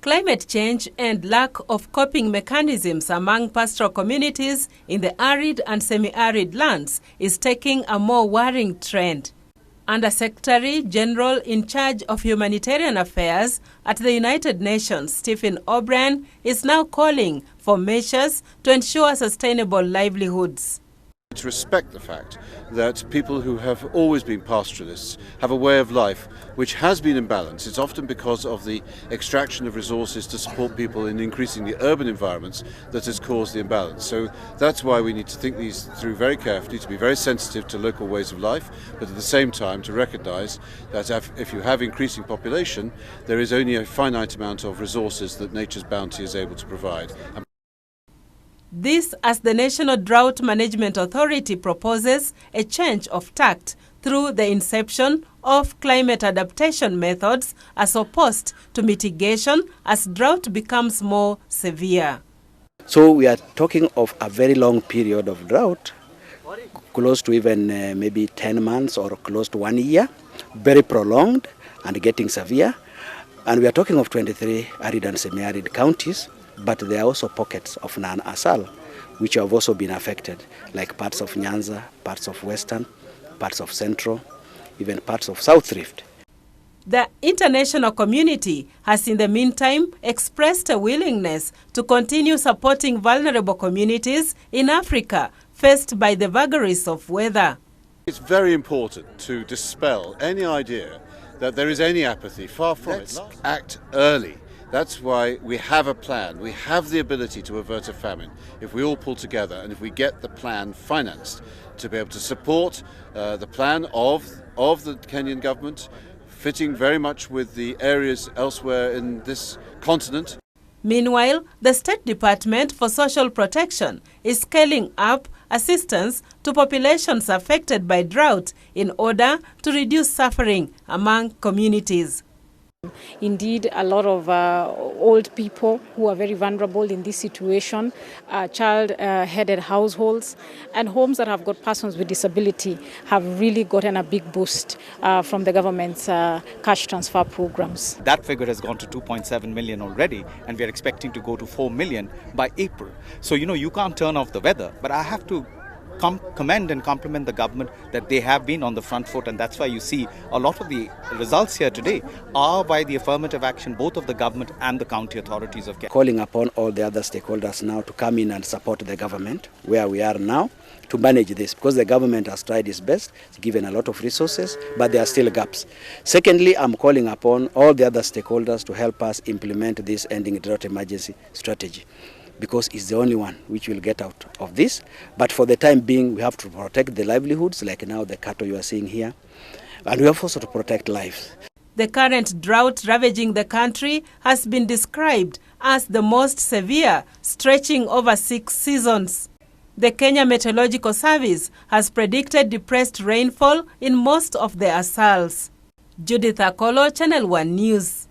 Climate change and lack of coping mechanisms among pastoral communities in the arid and semi-arid lands is taking a more worrying trend. Under-Secretary General in charge of humanitarian affairs at the United Nations, Stephen O'Brien, is now calling for measures to ensure sustainable livelihoods. To respect the fact that people who have always been pastoralists have a way of life which has been imbalanced. It's often because of the extraction of resources to support people in increasingly urban environments that has caused the imbalance. So that's why we need to think these through very carefully, to be very sensitive to local ways of life, but at the same time to recognise that if you have increasing population, there is only a finite amount of resources that nature's bounty is able to provide. This as the National Drought Management Authority proposes a change of tact through the inception of climate adaptation methods as opposed to mitigation as drought becomes more severe. So we are talking of a very long period of drought, close to even maybe 10 months or close to 1 year, very prolonged and getting severe. And we are talking of 23 arid and semi-arid counties. But there are also pockets of non-ASAL which have also been affected, like parts of Nyanza, parts of Western, parts of Central, even parts of South Rift. The international community has in the meantime expressed a willingness to continue supporting vulnerable communities in Africa faced by the vagaries of weather. It's very important to dispel any idea that there is any apathy. Far from it. Let's act early. That's why we have a plan. We have the ability to avert a famine if we all pull together and if we get the plan financed to be able to support the plan of the Kenyan government, fitting very much with the areas elsewhere in this continent. Meanwhile, the State Department for Social Protection is scaling up assistance to populations affected by drought in order to reduce suffering among communities. Indeed, a lot of old people who are very vulnerable in this situation, child-headed households, and homes that have got persons with disability have really gotten a big boost from the government's cash transfer programs. That figure has gone to 2.7 million already, and we are expecting to go to 4 million by April. So, you can't turn off the weather, but I have to commend and compliment the government that they have been on the front foot, and that's why you see a lot of the results here today are by the affirmative action both of the government and the county authorities of Kenya. Calling upon all the other stakeholders now to come in and support the government where we are now to manage this, because the government has tried its best, it's given a lot of resources, but there are still gaps. Secondly, I'm calling upon all the other stakeholders to help us implement this ending drought emergency strategy, because it's the only one which will get out of this. But for the time being, we have to protect the livelihoods, like now the cattle you are seeing here, and we have also to protect lives. The current drought ravaging the country has been described as the most severe, stretching over 6 seasons. The Kenya Meteorological Service has predicted depressed rainfall in most of the ASALs. Judith Akolo, Channel 1 News.